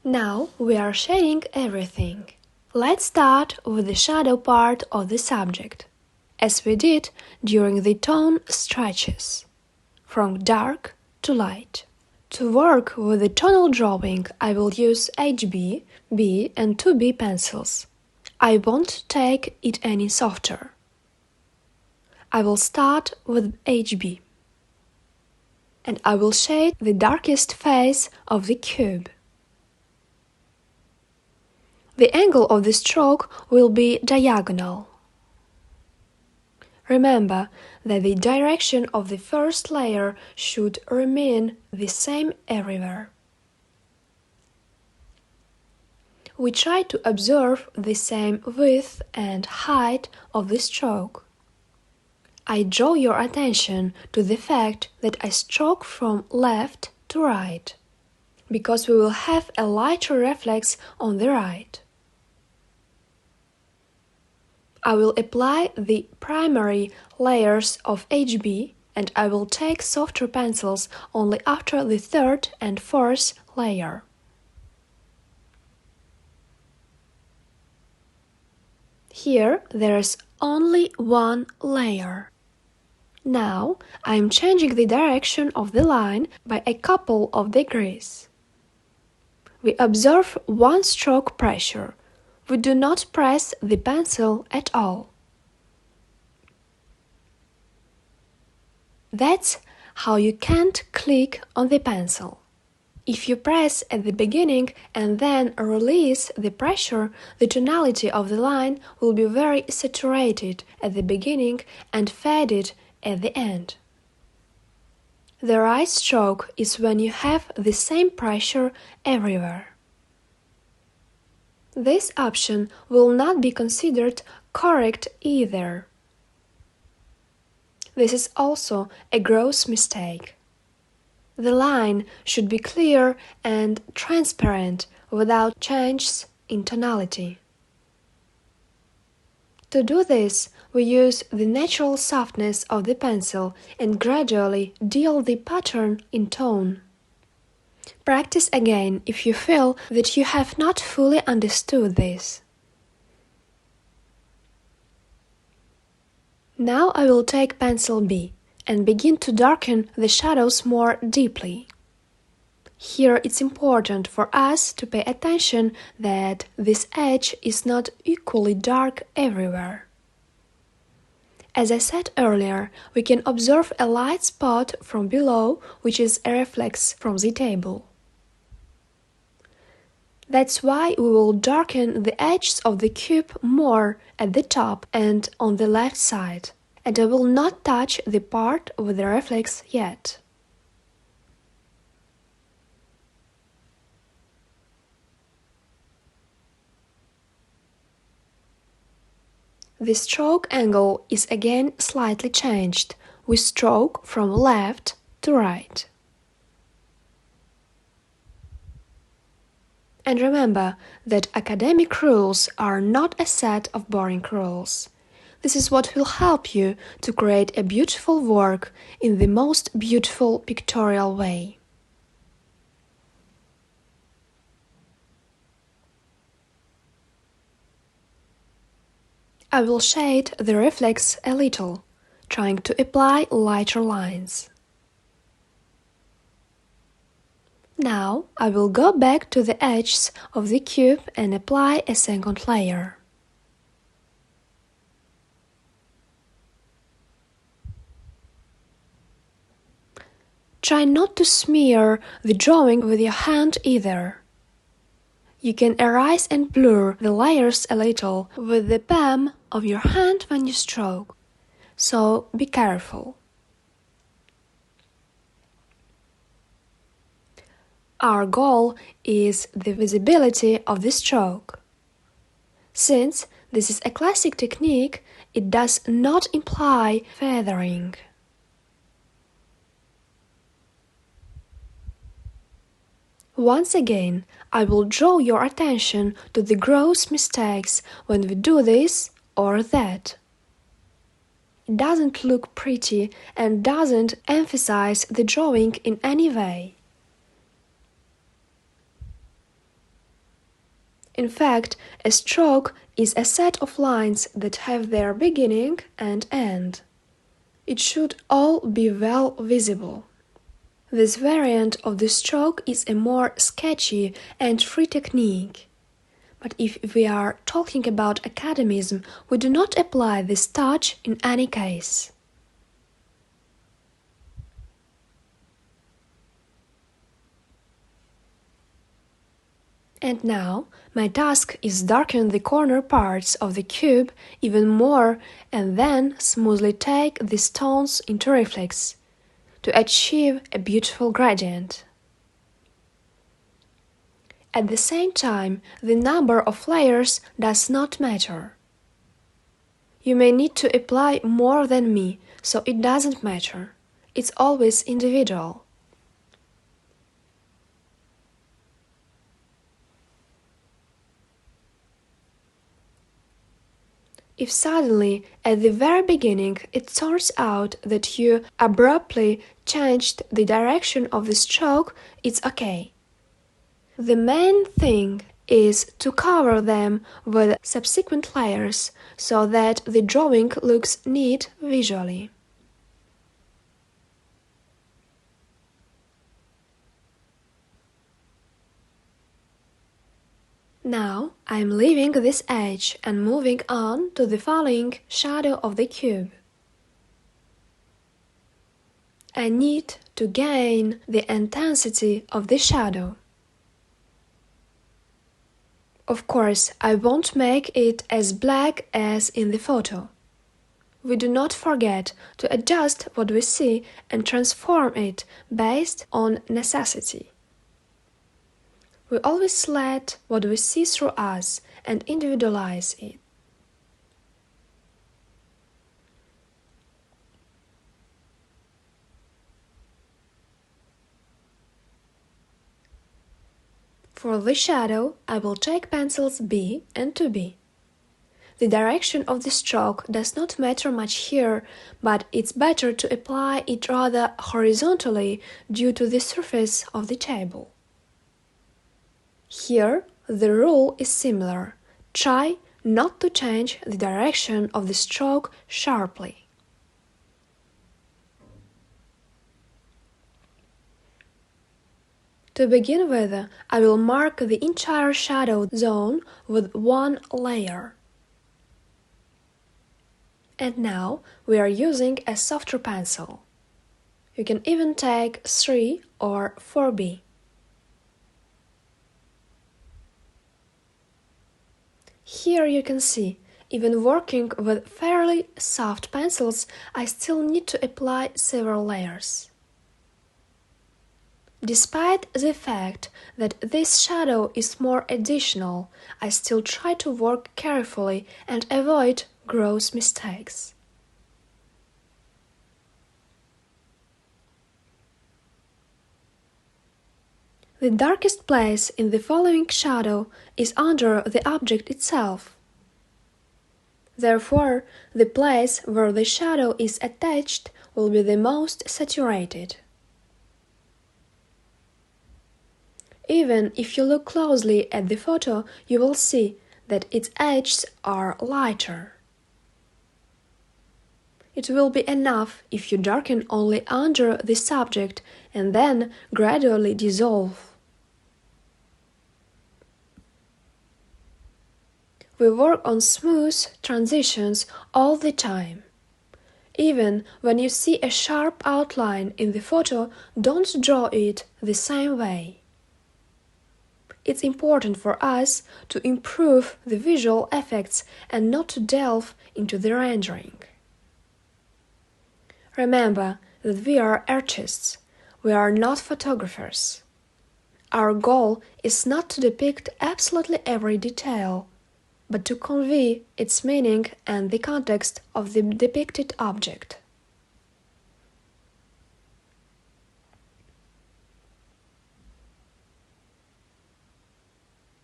Now we are shading everything. Let's start with the shadow part of the subject, as we did during the tone stretches, from dark to light. To work with the tonal drawing, I will use HB, B and 2B pencils. I won't take it any softer. I will start with HB, and I will shade the darkest face of the cube. The angle of the stroke will be diagonal. Remember that the direction of the first layer should remain the same everywhere. We try to observe the same width and height of the stroke. I draw your attention to the fact that I stroke from left to right, because we will have a lighter reflex on the right. I will apply the primary layers of HB and I will take softer pencils only after the third and fourth layer. Here there is only one layer. Now I am changing the direction of the line by a couple of degrees. We observe one stroke pressure. We do not press the pencil at all. That's how you can't click on the pencil. If you press at the beginning and then release the pressure, the tonality of the line will be very saturated at the beginning and faded at the end. The right stroke is when you have the same pressure everywhere. This option will not be considered correct either. This is also a gross mistake. The line should be clear and transparent without changes in tonality. To do this, we use the natural softness of the pencil and gradually deal the pattern in tone. Practice again if you feel that you have not fully understood this. Now I will take pencil B and begin to darken the shadows more deeply. Here it's important for us to pay attention that this edge is not equally dark everywhere. As I said earlier, we can observe a light spot from below, which is a reflex from the table. That's why we will darken the edges of the cube more at the top and on the left side, and I will not touch the part with the reflex yet. The stroke angle is again slightly changed. We stroke from left to right. And remember that academic rules are not a set of boring rules. This is what will help you to create a beautiful work in the most beautiful pictorial way. I will shade the reflex a little, trying to apply lighter lines. Now I will go back to the edges of the cube and apply a second layer. Try not to smear the drawing with your hand either. You can erase and blur the layers a little with the palm of your hand when you stroke, so be careful. Our goal is the visibility of the stroke. Since this is a classic technique, it does not imply feathering. Once again, I will draw your attention to the gross mistakes when we do this or that. It doesn't look pretty and doesn't emphasize the drawing in any way. In fact, a stroke is a set of lines that have their beginning and end. It should all be well visible. This variant of the stroke is a more sketchy and free technique. But if we are talking about academism, we do not apply this touch in any case. And now, my task is darken the corner parts of the cube even more and then smoothly take these tones into reflex to achieve a beautiful gradient. At the same time, the number of layers does not matter. You may need to apply more than me, so it doesn't matter. It's always individual. If suddenly, at the very beginning, it turns out that you abruptly changed the direction of the stroke, it's okay. The main thing is to cover them with subsequent layers so that the drawing looks neat visually. Now I'm leaving this edge and moving on to the following shadow of the cube. I need to gain the intensity of the shadow. Of course, I won't make it as black as in the photo. We do not forget to adjust what we see and transform it based on necessity. We always let what we see through us and individualize it. For the shadow, I will take pencils B and 2B. The direction of the stroke does not matter much here, but it's better to apply it rather horizontally due to the surface of the table. Here, the rule is similar. Try not to change the direction of the stroke sharply. To begin with, I will mark the entire shadow zone with one layer. And now we are using a softer pencil. You can even take 3 or 4B. Here you can see, even working with fairly soft pencils, I still need to apply several layers. Despite the fact that this shadow is more additional, I still try to work carefully and avoid gross mistakes. The darkest place in the following shadow is under the object itself. Therefore, the place where the shadow is attached will be the most saturated. Even if you look closely at the photo, you will see that its edges are lighter. It will be enough if you darken only under the subject and then gradually dissolve. We work on smooth transitions all the time. Even when you see a sharp outline in the photo, don't draw it the same way. It's important for us to improve the visual effects and not to delve into the rendering. Remember that we are artists, we are not photographers. Our goal is not to depict absolutely every detail, but to convey its meaning and the context of the depicted object.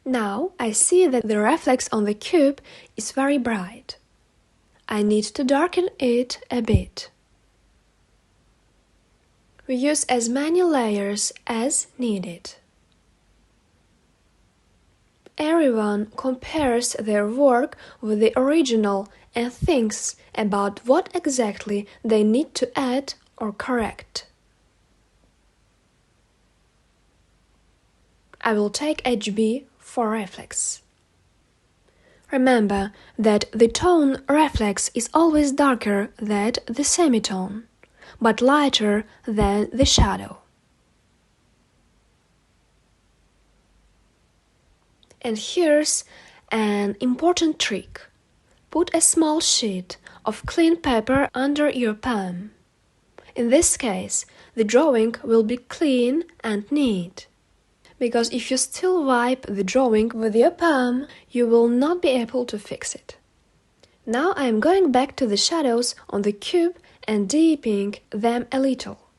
Now I see that the reflex on the cube is very bright. I need to darken it a bit. We use as many layers as needed. everyone compares their work with the original and thinks about what exactly they need to add or correct. I will take HB for reflex. Remember that the tone reflex is always darker than the semitone, but lighter than the shadow. And here's an important trick. Put a small sheet of clean paper under your palm. In this case, the drawing will be clean and neat. Because if you still wipe the drawing with your palm, you will not be able to fix it. Now I am going back to the shadows on the cube and deepening them a little.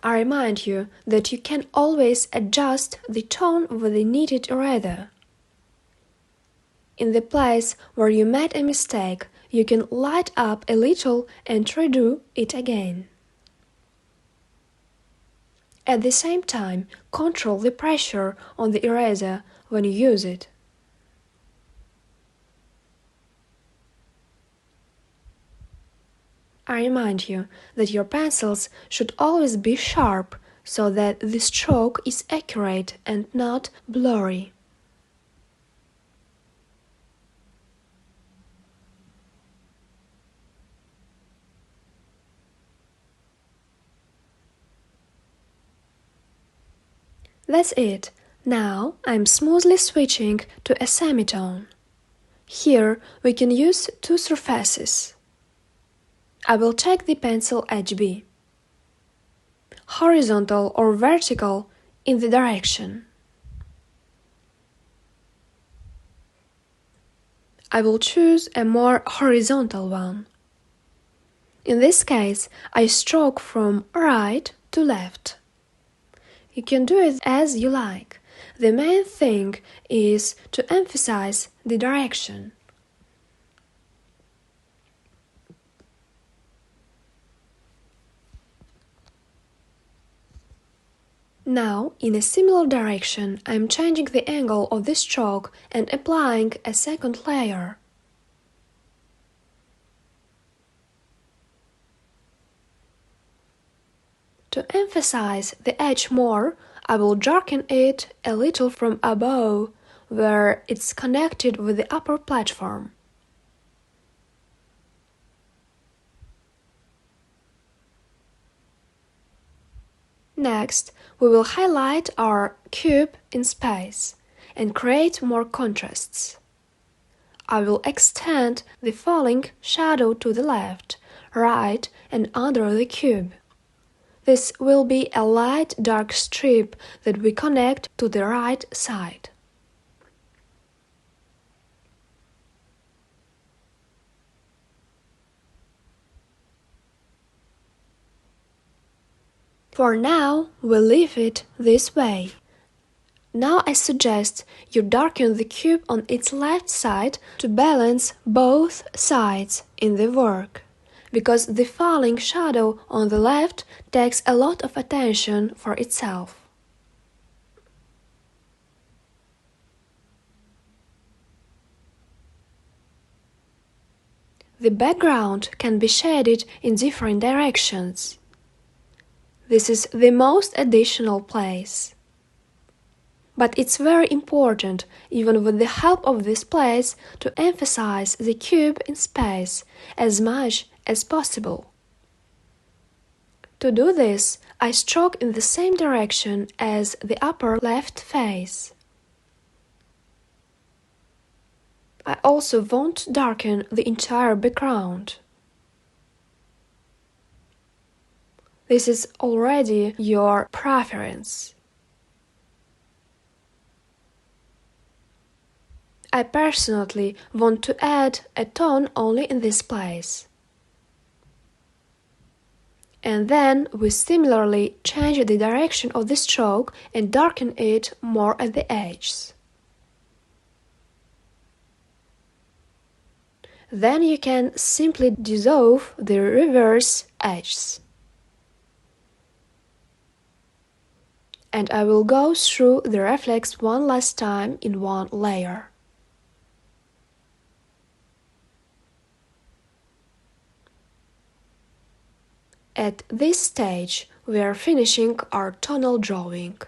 I remind you that you can always adjust the tone with the kneaded eraser. In the place where you made a mistake, you can light up a little and redo it again. At the same time, control the pressure on the eraser when you use it. I remind you that your pencils should always be sharp so that the stroke is accurate and not blurry. That's it. Now I'm smoothly switching to a semitone. Here we can use two surfaces. I will take the pencil HB. Horizontal or vertical in the direction. I will choose a more horizontal one. In this case, I stroke from right to left. You can do it as you like. The main thing is to emphasize the direction. Now, in a similar direction, I am changing the angle of the stroke and applying a second layer. To emphasize the edge more, I will darken it a little from above, where it's connected with the upper platform. Next, we will highlight our cube in space and create more contrasts. I will extend the falling shadow to the left, right, and under the cube. This will be a light dark strip that we connect to the right side. For now, we'll leave it this way. Now I suggest you darken the cube on its left side to balance both sides in the work, because the falling shadow on the left takes a lot of attention for itself. The background can be shaded in different directions. This is the most additional place. But it's very important, even with the help of this place, to emphasize the cube in space as much as possible. To do this, I stroke in the same direction as the upper left face. I also won't darken the entire background. This is already your preference. I personally want to add a tone only in this place. And then we similarly change the direction of the stroke and darken it more at the edges. Then you can simply dissolve the reverse edges. and I will go through the reflex one last time in one layer. At this stage, we are finishing our tonal drawing.